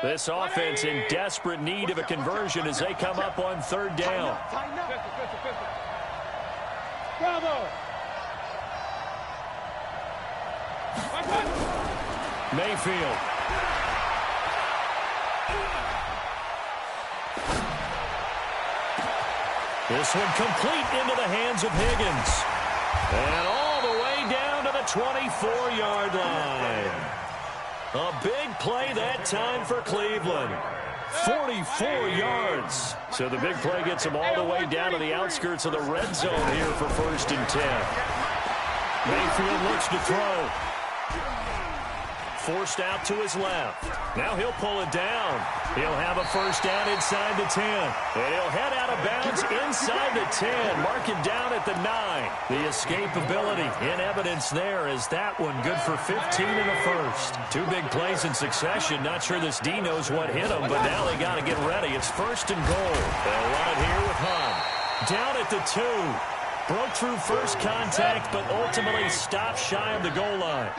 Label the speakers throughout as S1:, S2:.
S1: This offense in desperate need of a conversion as they come up on third down.
S2: Bravo.
S1: Mayfield. This one complete into the hands of Higgins. And all the way down to the 24-yard line. A big play that time for Cleveland. 44 yards. So the big play gets them all the way down to the outskirts of the red zone here for 1st and 10. Mayfield looks to throw. Forced out to his left. Now he'll pull it down. He'll have a first down inside the 10. And he'll head out of bounds inside the 10. Mark it down at the 9. The escapability in evidence there is that one good for 15 in the first. Two big plays in succession. Not sure this D knows what hit him, but now they got to get ready. It's 1st and goal. They'll run it here with Hunt. Down at the 2. Broke through first contact, but ultimately stopped shy of the goal line.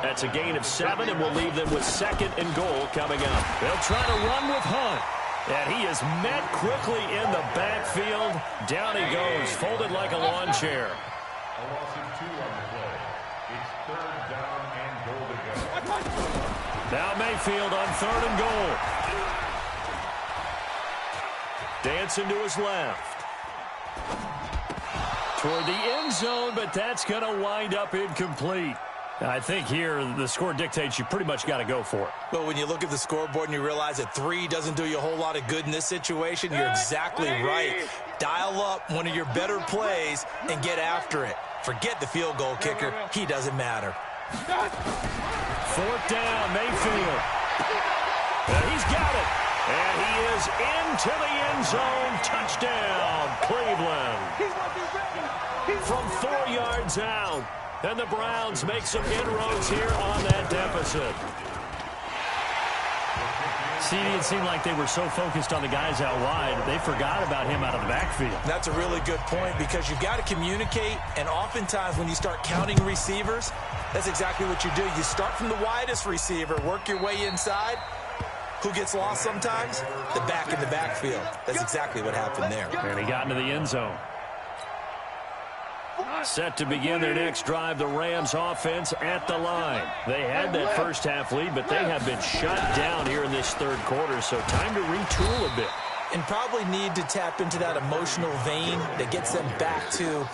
S1: That's a gain of 7, and we'll leave them with 2nd and goal coming up. They'll try to run with Hunt. And he is met quickly in the backfield. Down he goes, folded like a lawn chair.
S3: A loss of 2 on the play. It's 3rd down and goal to go.
S1: Now Mayfield on 3rd and goal. Dancing to his left. Toward the end zone, but that's going to wind up incomplete. I think here the score dictates you pretty much got to go for it.
S4: But when you look at the scoreboard and you realize that 3 doesn't do you a whole lot of good in this situation, you're exactly right. Dial up one of your better plays and get after it. Forget the field goal kicker. He doesn't matter.
S1: 4th down, Mayfield. And he's got it. And he is into the end zone. Touchdown, Cleveland. From 4 yards out. And the Browns make some inroads here on that deficit.
S5: See, it seemed like they were so focused on the guys out wide, they forgot about him out of the backfield.
S4: That's a really good point because you've got to communicate, and oftentimes when you start counting receivers, that's exactly what you do. You start from the widest receiver, work your way inside. Who gets lost sometimes? The back in the backfield. That's exactly what happened there.
S5: And he got into the end zone.
S1: Set to begin their next drive, the Rams offense at the line. They had that first half lead, but they have been shut down here in this 3rd quarter, so time to retool a bit.
S4: And probably need to tap into that emotional vein that gets them back to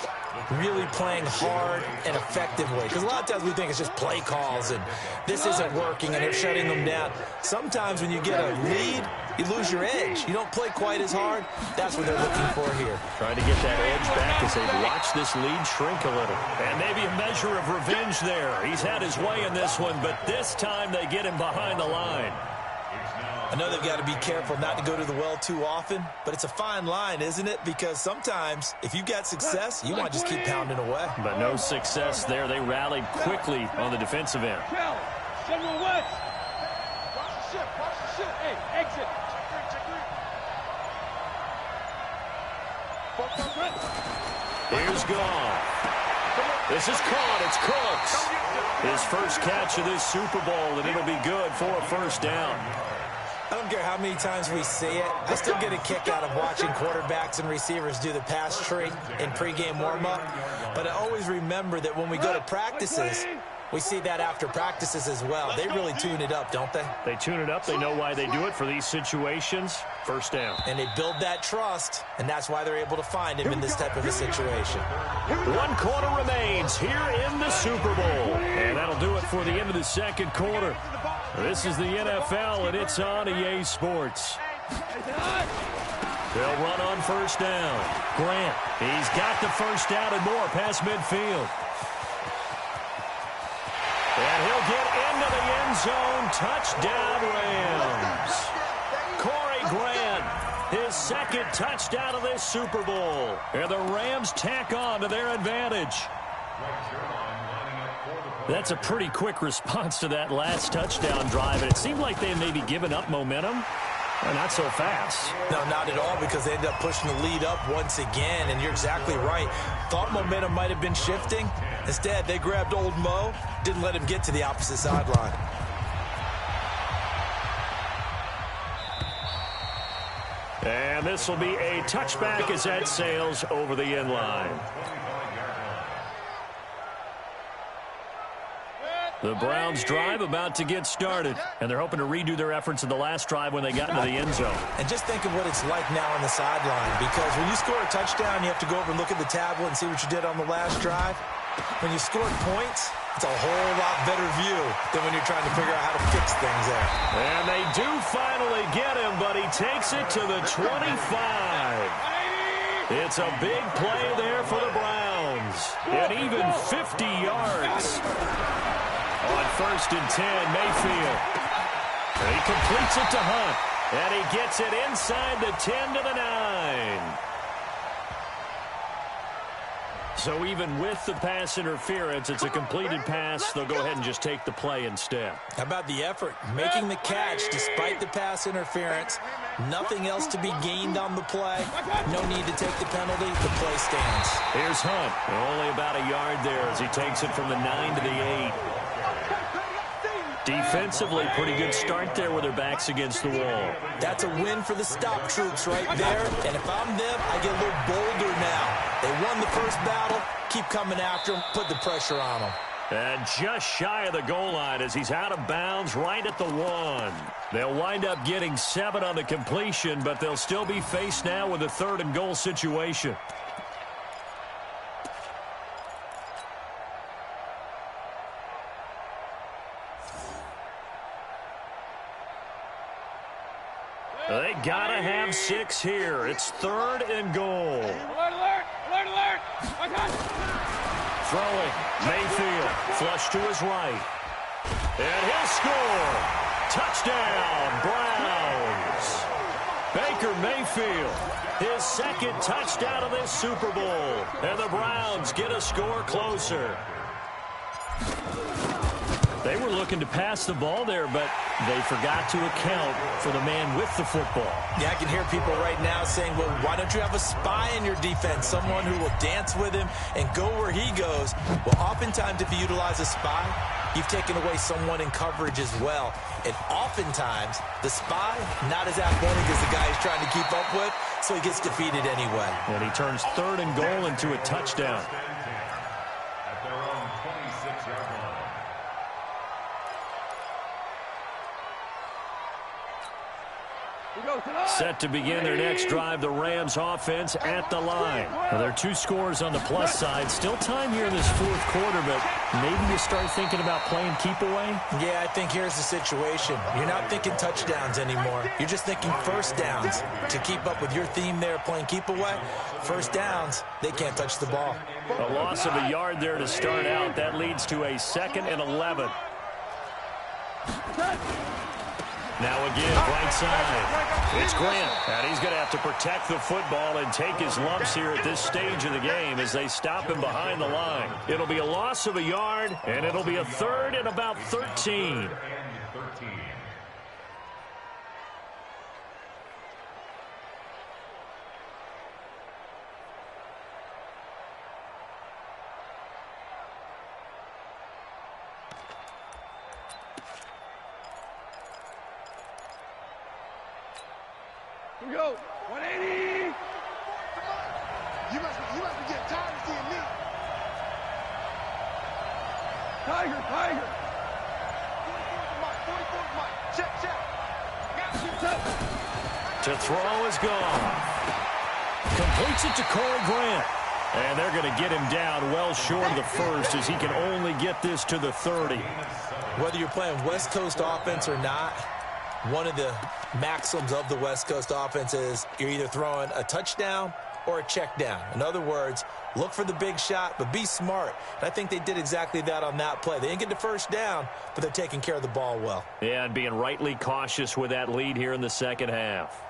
S4: really playing hard and effectively. Because a lot of times we think it's just play calls and this isn't working and they're shutting them down. Sometimes when you get a lead, you lose your edge. You don't play quite as hard. That's what they're looking for here.
S1: Trying to get that edge back as they've watched this lead shrink a little. And maybe a measure of revenge there. He's had his way in this one, but this time they get him behind the line.
S4: I know they've got to be careful not to go to the well too often, but it's a fine line, isn't it? Because sometimes if you've got success, you want to just keep pounding away.
S1: But no success there. They rallied quickly on the defensive end.
S2: General West. Watch the ship. Watch the ship. Hey, exit.
S1: Here's Goff. This is caught. It's Cooks. His first catch of this Super Bowl, and it'll be good for a first down.
S4: I don't care how many times we see it. I still get a kick out of watching quarterbacks and receivers do the pass tree in pregame warm-up. But I always remember that when we go to practices, we see that after practices as well. They really tune it up, don't they?
S1: They tune it up. They know why they do it for these situations. First down.
S4: And they build that trust, and that's why they're able to find him in this type of a situation.
S1: 1 quarter remains here in the Super Bowl. And that'll do it for the end of the 2nd quarter. This is the NFL, and it's on EA Sports. They'll run on first down. Grant, he's got the first down and more past midfield. And he'll get into the end zone. Touchdown, Rams. Corey Grant, his 2nd touchdown of this Super Bowl. And the Rams tack on to their advantage. That's a pretty quick response to that last touchdown drive, and it seemed like they had maybe given up momentum. Well, not so fast.
S4: No, not at all, because they ended up pushing the lead up once again, and you're exactly right. Thought momentum might have been shifting. Instead, they grabbed old Mo, didn't let him get to the opposite sideline.
S1: And this will be a touchback as that sails over the end line. The Browns drive about to get started, and they're hoping to redo their efforts in the last drive when they got into the end zone.
S4: And just think of what it's like now on the sideline, because when you score a touchdown, you have to go over and look at the tablet and see what you did on the last drive. When you score points, it's a whole lot better view than when you're trying to figure out how to fix things there.
S1: And they do finally get him, but he takes it to the 25. It's a big play there for the Browns. An even 50 yards. On 1st and 10, Mayfield. And he completes it to Hunt. And he gets it inside the 10 to the 9. So even with the pass interference, it's a completed pass. They'll go ahead and just take the play instead.
S4: How about the effort? Making the catch despite the pass interference. Nothing else to be gained on the play. No need to take the penalty. The play stands.
S1: Here's Hunt. Only about a yard there as he takes it from the 9 to the 8. Defensively, pretty good start there with their backs against the wall.
S4: That's a win for the stop troops right there. And if I'm them, I get a little bolder now. They won the first battle. Keep coming after them. Put the pressure on them.
S1: And just shy of the goal line as he's out of bounds right at the 1. They'll wind up getting 7 on the completion, but they'll still be faced now with a 3rd and goal situation. They gotta have 6 here. It's 3rd and goal.
S2: Alert, alert, alert, alert.
S1: Throwing. Mayfield. Flush to his right. And he'll score. Touchdown, Browns. Baker Mayfield. His 2nd touchdown of this Super Bowl. And the Browns get a score closer. They were looking to pass the ball there, but they forgot to account for the man with the football.
S4: Yeah, I can hear people right now saying, well, why don't you have a spy in your defense, someone who will dance with him and go where he goes? Well, oftentimes if you utilize a spy, you've taken away someone in coverage as well. And oftentimes, the spy, not as athletic as the guy he's trying to keep up with, so he gets defeated anyway.
S1: And he turns 3rd and goal into a touchdown.
S3: At their own 26-yard line.
S1: Set to begin their next drive, the Rams offense at the line. Well, there are 2 scores on the plus side. Still time here in this 4th quarter, but maybe you start thinking about playing keep away?
S4: Yeah, I think here's the situation. You're not thinking touchdowns anymore. You're just thinking first downs. To keep up with your theme there, playing keep away, first downs, they can't touch the ball.
S1: A loss of a yard there to start out. That leads to a 2nd and 11. Now again, right side. It's Grant, and he's going to have to protect the football and take his lumps here at this stage of the game as they stop him behind the line. It'll be a loss of a yard, and it'll be a 3rd and about 13.
S2: Here we go. 180.
S6: You must be getting tired of seeing me.
S2: Tiger, Tiger.
S6: 44's mark, 44's mark. Check, check.
S1: To throw is gone. Completes it to Corey Grant. And they're going to get him down well short of the 1st as he can only get this to the 30.
S4: Whether you're playing West Coast offense or not, one of the maxims of the West Coast offense is you're either throwing a touchdown or a check down. In other words, look for the big shot, but be smart. And I think they did exactly that on that play. They didn't get the first down, but they're taking care of the ball well.
S1: Yeah, and being rightly cautious with that lead here in the 2nd half.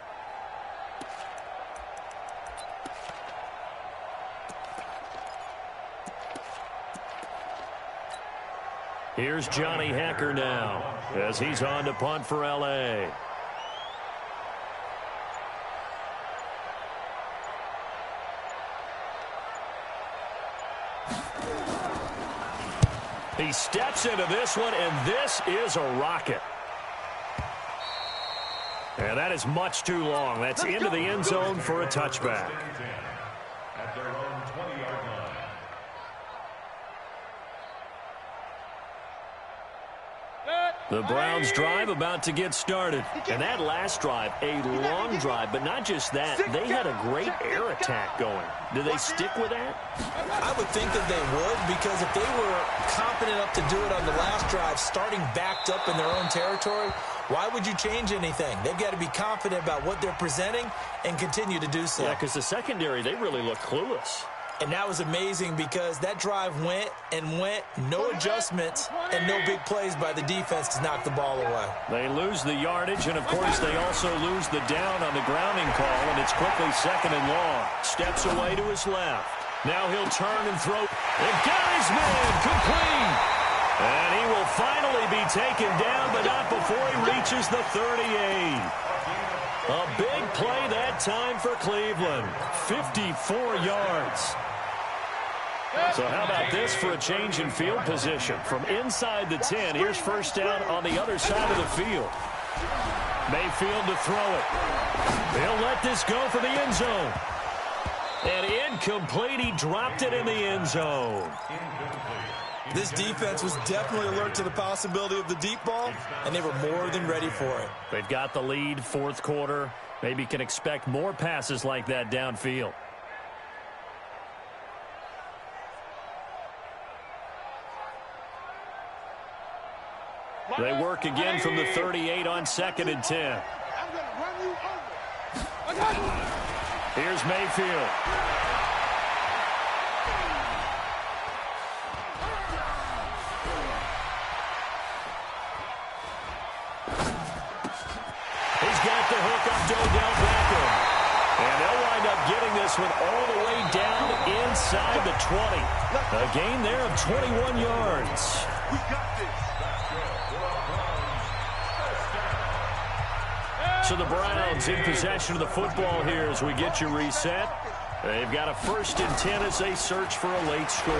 S1: Here's Johnny Hacker now as he's on to punt for L.A. He steps into this one, and this is a rocket. And that is much too long. That's into the end zone for a touchback.
S3: At their own 20-yard line.
S1: The Browns drive about to get started. And that last drive, a long drive, but not just that. They had a great air attack going. Do they stick with that?
S4: I would think that they would, because if they were confident enough to do it on the last drive, starting backed up in their own territory, why would you change anything? They've got to be confident about what they're presenting and continue to do so.
S1: Yeah, because the secondary, they really look clueless.
S4: And that was amazing because that drive went and went, no adjustments, and no big plays by the defense to knock the ball away.
S1: They lose the yardage, and, of course, they also lose the down on the grounding call, and it's quickly 2nd and long. Steps away to his left. Now he'll turn and throw. And got his man complete. And he will finally be taken down, but not before he reaches the 38. A big play that time for Cleveland. 54 yards. So how about this for a change in field position? From inside the 10, here's first down on the other side of the field. Mayfield to throw it. He'll let this go for the end zone. And incomplete, he dropped it in the end zone.
S4: This defense was definitely alert to the possibility of the deep ball, and they were more than ready for it.
S1: They've got the lead, 4th quarter. Maybe can expect more passes like that downfield. They work again from the 38 on 2nd and 10.
S6: I'm going to run you over.
S1: Here's Mayfield. He's got the hook up to Odell Beckham. And they'll wind up getting this one all the way down inside the 20. A gain there of 21 yards.
S6: We got this.
S1: So the Browns in possession of the football here as we get you reset. They've got a 1st and 10 as they search for a late score.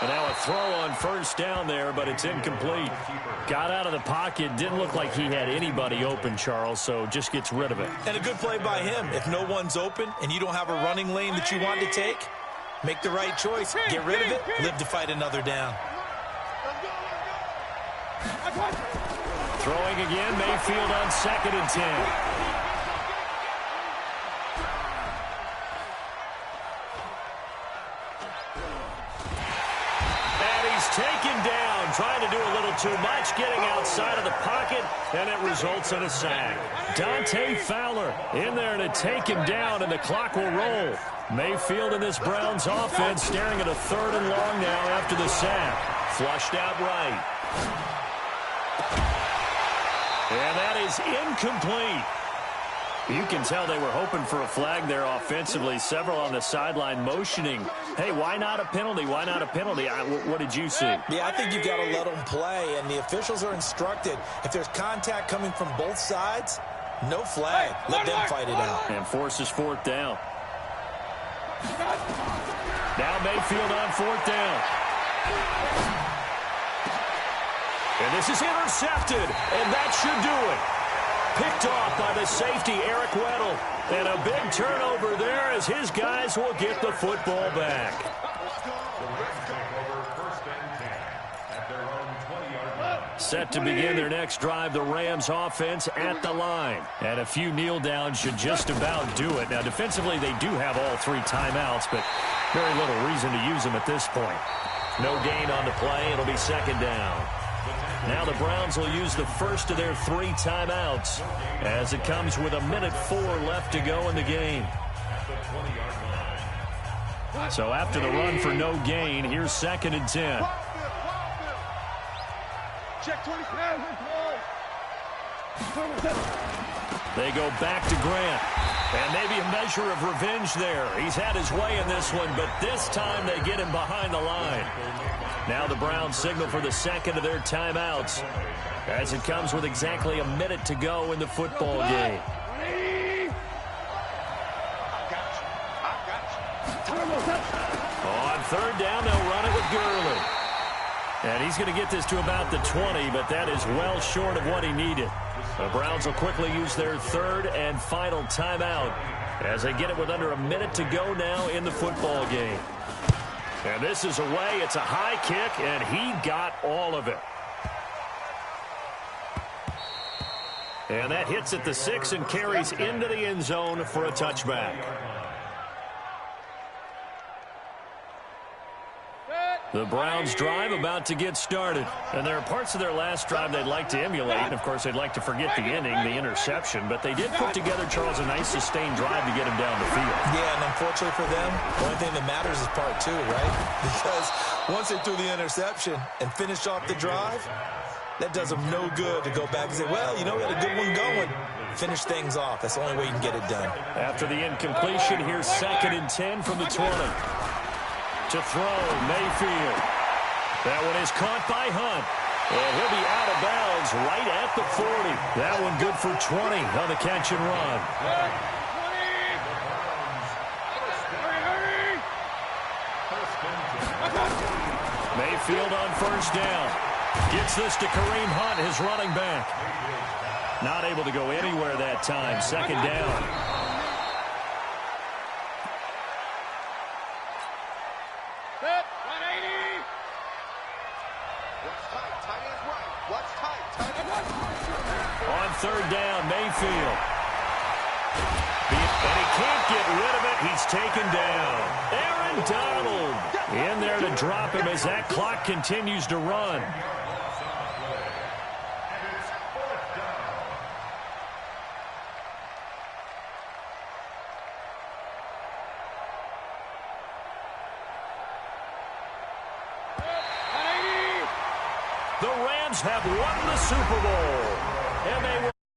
S1: And now a throw on first down there, but it's incomplete. Got out of the pocket. Didn't look like he had anybody open, Charles, so just gets rid of it.
S4: And a good play by him. If no one's open and you don't have a running lane that you want to take, make the right choice. Get rid of it. Live to fight another down.
S1: Throwing again, Mayfield on 2nd and 10. And he's taken down, trying to do a little too much, getting outside of the pocket, and it results in a sack. Dante Fowler in there to take him down, and the clock will roll. Mayfield in this Browns offense staring at a 3rd and long now after the sack. Flushed out right. And that is incomplete. You can tell they were hoping for a flag there offensively. Several on the sideline motioning. Hey, why not a penalty? Why not a penalty? What did you see?
S4: Yeah, I think you've got to let them play, and the officials are instructed. If there's contact coming from both sides, no flag. Let them fight it out.
S1: And forces 4th down. Now Mayfield on 4th down. And this is intercepted, and that should do it. Picked off by the safety, Eric Weddle. And a big turnover there as his guys will get the football back. Set to begin their next drive, the Rams offense at the line. And a few kneel downs should just about do it. Now, defensively, they do have all 3 timeouts, but very little reason to use them at this point. No gain on the play. It'll be 2nd down. Now the Browns will use the first of their 3 timeouts as it comes with 1:04 left to go in the game. So after the run for no gain, here's 2nd and 10.
S6: Check 27.
S1: They go back to Grant. And maybe a measure of revenge there. He's had his way in this one, but this time they get him behind the line. Now the Browns signal for the 2nd of their timeouts as it comes with exactly 1 minute to go in the football game. On 3rd down, they'll run it with Gurley. And he's going to get this to about the 20, but that is well short of what he needed. The Browns will quickly use their third and final timeout as they get it with under a minute to go now in the football game. And this is away. It's a high kick, and he got all of it. And that hits at the 6 and carries into the end zone for a touchback. The Browns drive about to get started. And there are parts of their last drive they'd like to emulate. And, of course, they'd like to forget the ending, the interception. But they did put together, Charles, a nice sustained drive to get him down the field.
S4: Yeah, and unfortunately for them, the only thing that matters is part 2, right? Because once they threw the interception and finished off the drive, that does them no good to go back and say, well, you know, we had a good one going. Finish things off. That's the only way you can get it done.
S1: After the incompletion, here's 2nd and 10 from the 20. To throw, Mayfield. That one is caught by Hunt. And he'll be out of bounds right at the 40. That one good for 20 on the catch and run. Mayfield on first down. Gets this to Kareem Hunt, his running back. Not able to go anywhere that time. 2nd down. On 3rd down, Mayfield. And he can't get rid of it. He's taken down. Aaron Donald in there to drop him as that clock continues to run. The Rams have won the Super Bowl.